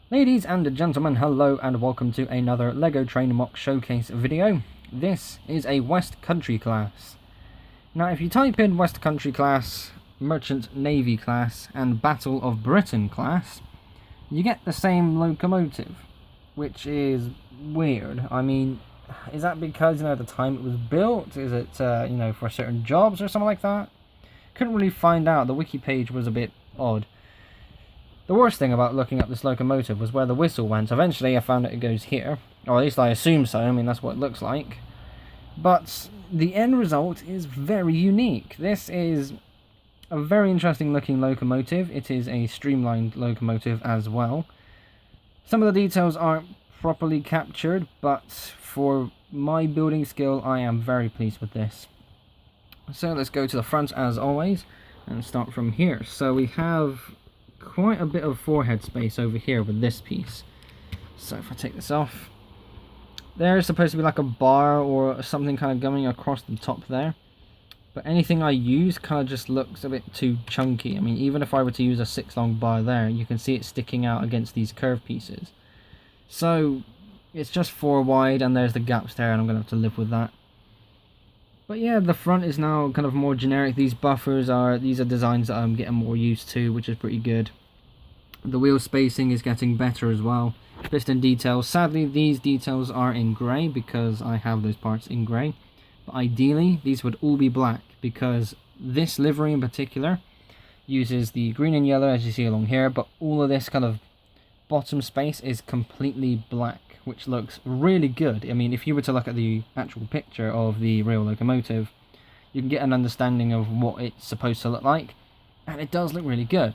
Ladies and gentlemen, hello and welcome to another LEGO Train MOC Showcase video. This is a West Country class. Now if you type in West Country class, Merchant Navy class and Battle of Britain class, you get the same locomotive, which is weird. I mean, is that because, at the time it was built? Is it, for certain jobs or something like that? Couldn't really find out. The wiki page was a bit odd. The worst thing about looking up this locomotive was where the whistle went. Eventually I found that it goes here, or at least I assume so. I mean, that's what it looks like. But the end result is very unique. This is a very interesting looking locomotive. It is a streamlined locomotive as well. Some of the details aren't properly captured, but for my building skill I am very pleased with this. So let's go to the front as always and start from here. So we have quite a bit of forehead space over here with this piece. So if I take this off, there is supposed to be like a bar or something kind of going across the top there, but anything I use kind of just looks a bit too chunky. I mean, even if I were to use a 6 long bar there, you can see it sticking out against these curved pieces. So it's just 4 wide and there's the gaps there, and I'm gonna have to live with that. But yeah, the front is now kind of more generic. These are designs that I'm getting more used to, which is pretty good. The wheel spacing is getting better as well. Piston details. Sadly, these details are in grey because I have those parts in grey. But ideally, these would all be black because this livery in particular uses the green and yellow as you see along here, but all of this kind of bottom space is completely black, which looks really good. I mean, if you were to look at the actual picture of the real locomotive, you can get an understanding of what it's supposed to look like, and it does look really good.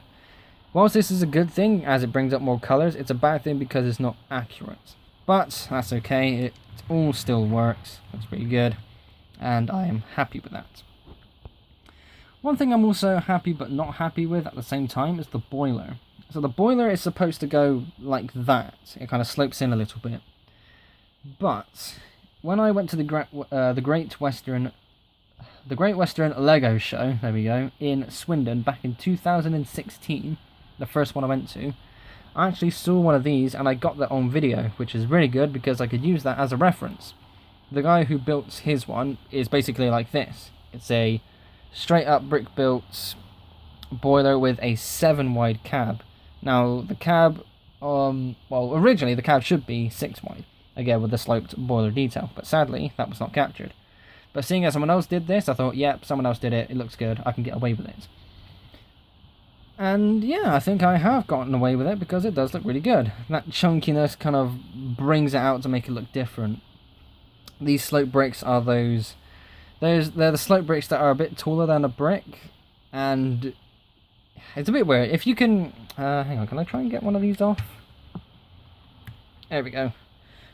Whilst this is a good thing, as it brings up more colours, it's a bad thing because it's not accurate. But that's okay, it all still works, that's pretty good, and I am happy with that. One thing I'm also happy but not happy with at the same time is the boiler. So the boiler is supposed to go like that. It kind of slopes in a little bit. But when I went to the Great Western Lego Show, there we go, in Swindon back in 2016, the first one I went to, I actually saw one of these and I got that on video, which is really good because I could use that as a reference. The guy who built his one is basically like this. It's a straight up brick built boiler with a 7 wide cab. Now the cab, originally the cab should be 6 wide, again with the sloped boiler detail, but sadly that was not captured. But seeing as someone else did this, I thought, yep, someone else did it, it looks good, I can get away with it. And yeah, I think I have gotten away with it because it does look really good. That chunkiness kind of brings it out to make it look different. These slope bricks are they're the slope bricks that are a bit taller than a brick, and it's a bit weird. If you can, hang on, can I try and get one of these off? There we go.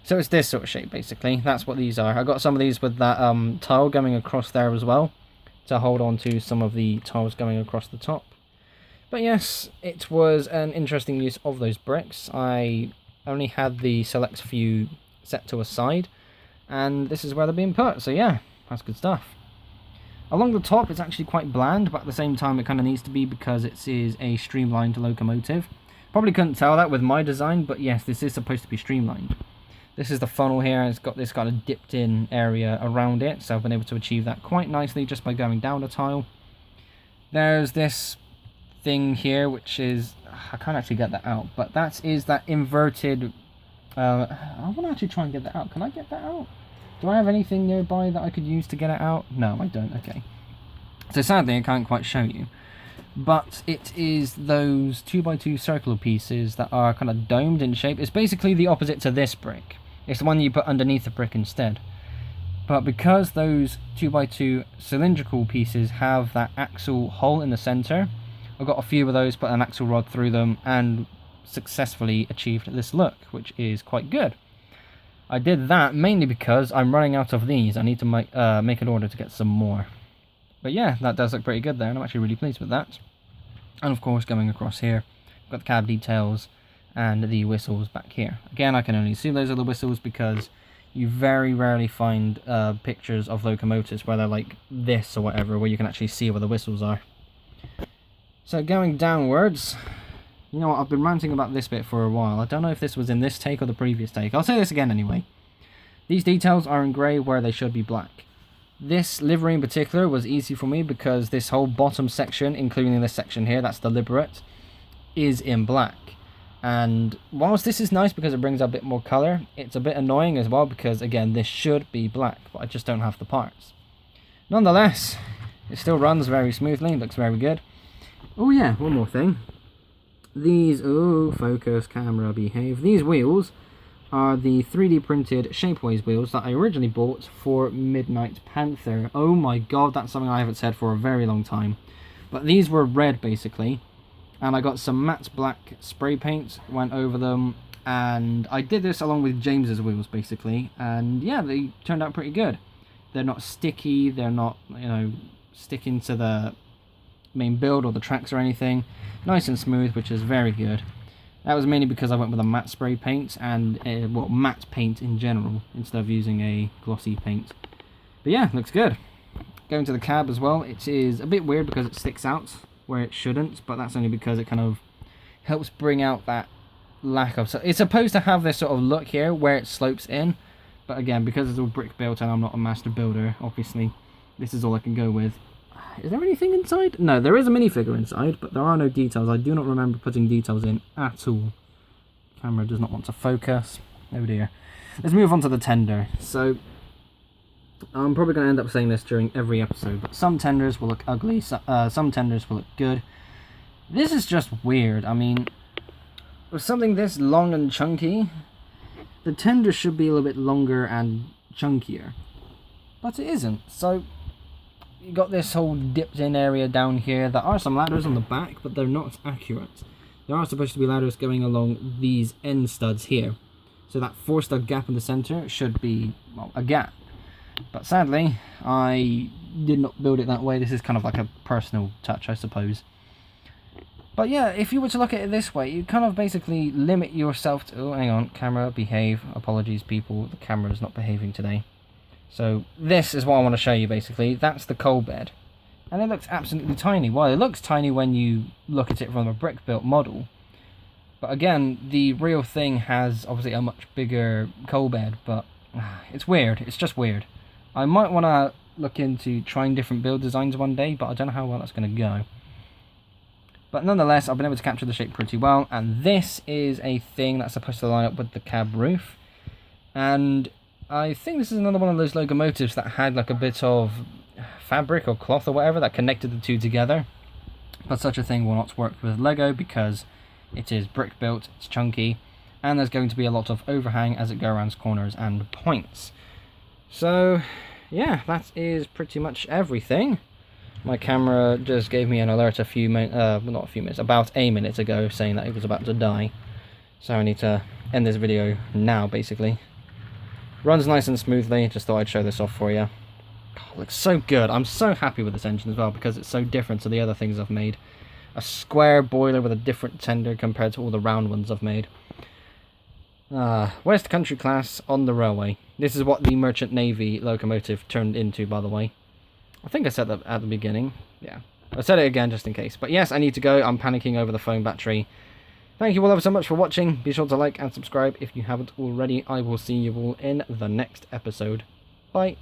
So it's this sort of shape, basically. That's what these are. I got some of these with that tile going across there as well, to hold on to some of the tiles going across the top. But yes, it was an interesting use of those bricks. I only had the select few set to a side, and this is where they're being put. So yeah, that's good stuff. Along the top, it's actually quite bland, but at the same time, it kind of needs to be because it is a streamlined locomotive. Probably couldn't tell that with my design, but yes, this is supposed to be streamlined. This is the funnel here, and it's got this kind of dipped in area around it, so I've been able to achieve that quite nicely just by going down a tile. There's this thing here, which is, I can't actually get that out, but that is that inverted, I want to actually try and get that out. Can I get that out? Do I have anything nearby that I could use to get it out? No, I don't, okay. So sadly, I can't quite show you. But it is those 2x2 circular pieces that are kind of domed in shape. It's basically the opposite to this brick. It's the one you put underneath the brick instead. But because those 2x2 cylindrical pieces have that axle hole in the center, I've got a few of those, put an axle rod through them, and successfully achieved this look, which is quite good. I did that mainly because I'm running out of these. I need to make an order to get some more. But yeah, that does look pretty good there, and I'm actually really pleased with that. And of course, going across here, I've got the cab details and the whistles back here. Again, I can only see those are the whistles because you very rarely find pictures of locomotives where they're like this or whatever, where you can actually see where the whistles are. So going downwards, You know what, I've been ranting about this bit for a while. I don't know if this was in this take or the previous take. I'll say this again anyway. These details are in grey where they should be black. This livery in particular was easy for me because this whole bottom section, including this section here, that's deliberate, is in black. And whilst this is nice because it brings out a bit more colour, it's a bit annoying as well because, again, this should be black, but I just don't have the parts. Nonetheless, it still runs very smoothly, looks very good. Oh yeah, one more thing. These, focus, camera, behave. These wheels are the 3D printed Shapeways wheels that I originally bought for Midnight Panther. Oh my god, that's something I haven't said for a very long time. But these were red basically, and I got some matte black spray paint, went over them, and I did this along with James's wheels basically, and yeah, they turned out pretty good. They're not sticky, they're not, you know, sticking to the main build or the tracks or anything. Nice and smooth, which is very good. That was mainly because I went with a matte spray paint and matte paint in general instead of using a glossy paint. But yeah, looks good. Going to the cab as well, it is a bit weird because it sticks out where it shouldn't, but that's only because it kind of helps bring out that lack of... So it's supposed to have this sort of look here where it slopes in, but again, because it's all brick built and I'm not a master builder, obviously, this is all I can go with. Is there anything inside? No, there is a minifigure inside, but there are no details. I do not remember putting details in at all. Camera does not want to focus. Oh dear. Let's move on to the tender. So, I'm probably going to end up saying this during every episode, but some tenders will look ugly, some tenders will look good. This is just weird. I mean, with something this long and chunky, the tender should be a little bit longer and chunkier. But it isn't, so... You got this whole dipped in area down here. There are some ladders on the back, but they're not accurate. There are supposed to be ladders going along these end studs here. So that 4-stud gap in the center should be, well, a gap. But sadly, I did not build it that way. This is kind of like a personal touch, I suppose. But yeah, if you were to look at it this way, you kind of basically limit yourself to... Oh, hang on, camera, behave. Apologies, people. The camera is not behaving today. So this is what I want to show you basically. That's the coal bed. And it looks absolutely tiny. Well, it looks tiny when you look at it from a brick built model. But again, the real thing has obviously a much bigger coal bed, but it's weird. It's just weird. I might want to look into trying different build designs one day, but I don't know how well that's going to go. But nonetheless, I've been able to capture the shape pretty well, and this is a thing that's supposed to line up with the cab roof. And I think this is another one of those locomotives that had like a bit of fabric or cloth or whatever that connected the two together. But such a thing will not work with Lego because it is brick built, it's chunky, and there's going to be a lot of overhang as it goes around corners and points. So yeah, that is pretty much everything. My camera just gave me an alert about a minute ago saying that it was about to die. So I need to end this video now basically. Runs nice and smoothly, just thought I'd show this off for you. God, looks so good. I'm so happy with this engine as well because it's so different to the other things I've made. A square boiler with a different tender compared to all the round ones I've made. West Country class on the railway. This is what the Merchant Navy locomotive turned into, by the way. I think I said that at the beginning. Yeah, I said it again just in case. But yes, I need to go. I'm panicking over the phone battery. Thank you all ever so much for watching. Be sure to like and subscribe if you haven't already. I will see you all in the next episode. Bye.